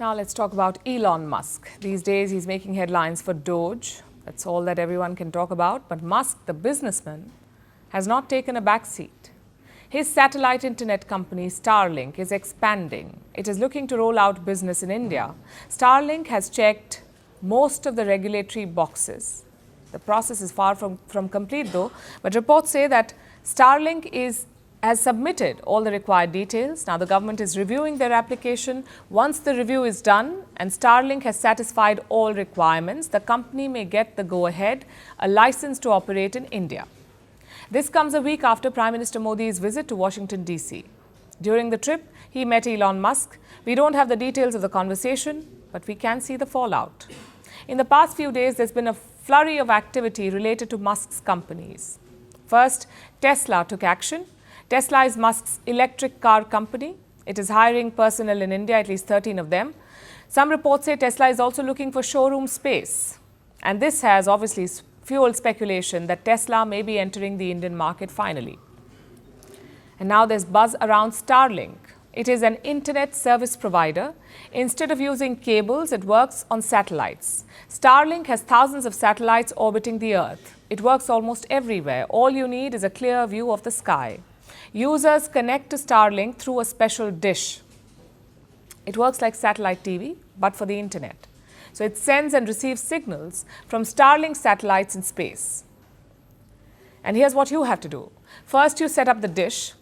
Now let's talk about Elon Musk. These days he's making headlines for Doge. That's all that everyone can talk about. But Musk, the businessman, has not taken a back seat. His satellite internet company Starlink is expanding. It is looking to roll out business in India. Starlink has checked most of the regulatory boxes. The process is far from complete though, but reports say that Starlink has submitted all the required details. Now the government is reviewing their application. Once the review is done and Starlink has satisfied all requirements, the company may get the go-ahead, a license to operate in India. This comes a week after Prime Minister Modi's visit to Washington, D.C. During the trip, he met Elon Musk. We don't have the details of the conversation, but we can see the fallout. In the past few days, there's been a flurry of activity related to Musk's companies. First, Tesla took action. Tesla is Musk's electric car company. It is hiring personnel in India, at least 13 of them. Some reports say Tesla is also looking for showroom space. And this has obviously fueled speculation that Tesla may be entering the Indian market finally. And now there's buzz around Starlink. It is an internet service provider. Instead of using cables, it works on satellites. Starlink has thousands of satellites orbiting the Earth. It works almost everywhere. All you need is a clear view of the sky. Users connect to Starlink through a special dish. It works like satellite TV, but for the internet. So it sends and receives signals from Starlink satellites in space. And here's what you have to do. First, you set up the dish.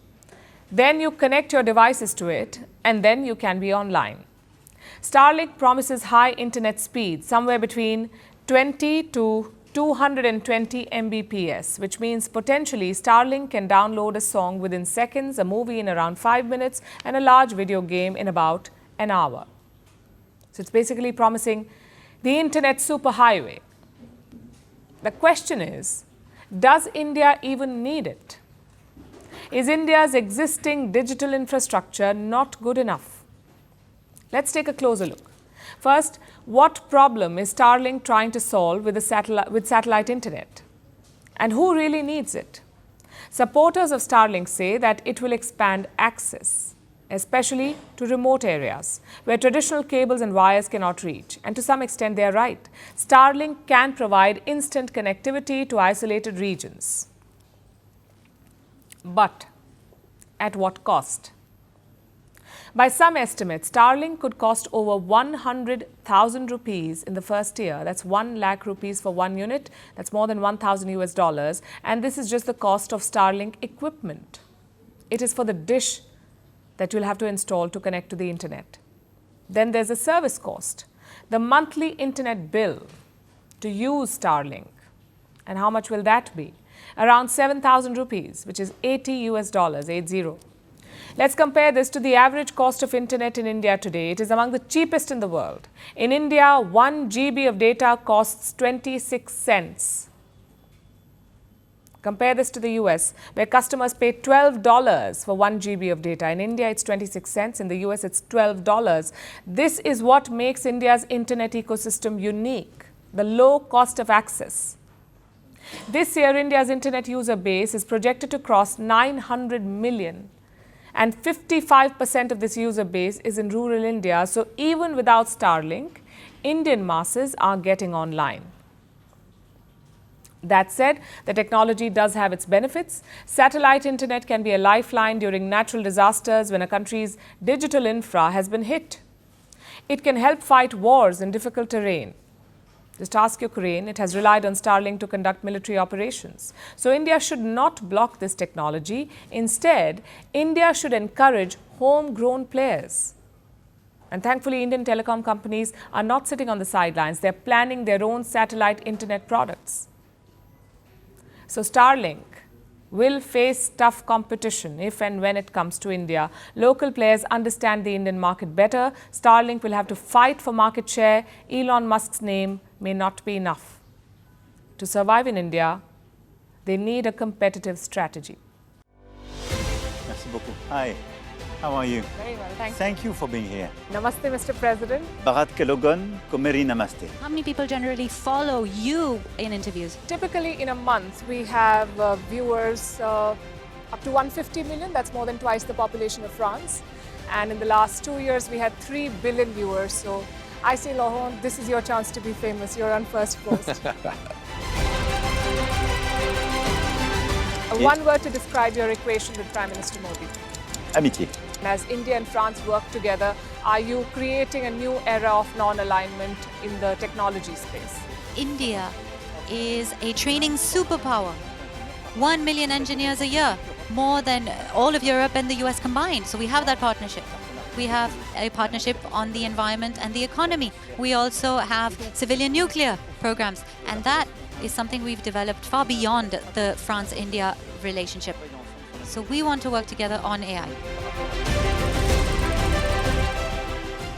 Then you connect your devices to it, and then you can be online. Starlink promises high internet speed, somewhere between 20 to 220 Mbps, which means potentially Starlink can download a song within seconds, a movie in around 5 minutes, and a large video game in about an hour. So it's basically promising the internet superhighway. The question is, does India even need it? Is India's existing digital infrastructure not good enough? Let's take a closer look. First, what problem is Starlink trying to solve with satellite internet? And who really needs it? Supporters of Starlink say that it will expand access, especially to remote areas where traditional cables and wires cannot reach. And to some extent, they are right. Starlink can provide instant connectivity to isolated regions. But at what cost? By some estimates, Starlink could cost over 100,000 rupees in the first year. That's 1 lakh rupees for one unit. That's more than $1,000. And this is just the cost of Starlink equipment. It is for the dish that you'll have to install to connect to the internet. Then there's a service cost, the monthly internet bill to use Starlink. And how much will that be? Around 7,000 rupees, which is $80, 80. Let's compare this to the average cost of internet in India today. It is among the cheapest in the world. In India, 1 GB of data costs 26 cents. Compare this to the US, where customers pay $12 for 1 GB of data. In India, it's 26 cents. In the US, it's $12. This is what makes India's internet ecosystem unique, the low cost of access. This year, India's internet user base is projected to cross 900 million. And 55% of this user base is in rural India. So even without Starlink, Indian masses are getting online. That said, the technology does have its benefits. Satellite internet can be a lifeline during natural disasters when a country's digital infra has been hit. It can help fight wars in difficult terrain. Just ask Ukraine, it has relied on Starlink to conduct military operations. So India should not block this technology. Instead, India should encourage homegrown players. And thankfully, Indian telecom companies are not sitting on the sidelines. They're planning their own satellite internet products. So Starlink will face tough competition if and when it comes to India. Local players understand the Indian market better. Starlink will have to fight for market share. Elon Musk's name may not be enough. To survive in India, they need a competitive strategy. Merci beaucoup. Hi, how are you? Very well, thank you. Thank you for being here. Namaste, Mr. President. Bharat Kelogan, Komeri Namaste. How many people generally follow you in interviews? Typically, in a month, we have viewers up to 150 million. That's more than twice the population of France. And in the last 2 years, we had 3 billion viewers. So I say, Lohon, this is your chance to be famous. You're on Firstpost. One word to describe your equation with Prime Minister Modi. Amitié. As India and France work together, are you creating a new era of non-alignment in the technology space? India is a training superpower. 1 million engineers a year, more than all of Europe and the US combined. So we have that partnership. We have a partnership on the environment and the economy. We also have civilian nuclear programs, and that is something we've developed far beyond the France-India relationship. So we want to work together on AI.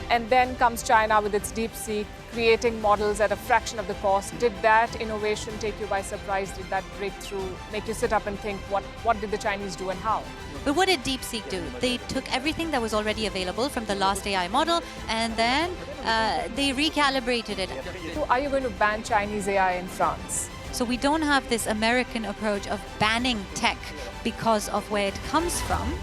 And then comes China with its DeepSeek, creating models at a fraction of the cost. Did that innovation take you by surprise? Did that breakthrough make you sit up and think, what did the Chinese do and how? But what did DeepSeek do? They took everything that was already available from the last AI model, and then they recalibrated it. So are you going to ban Chinese AI in France? So we don't have this American approach of banning tech because of where it comes from.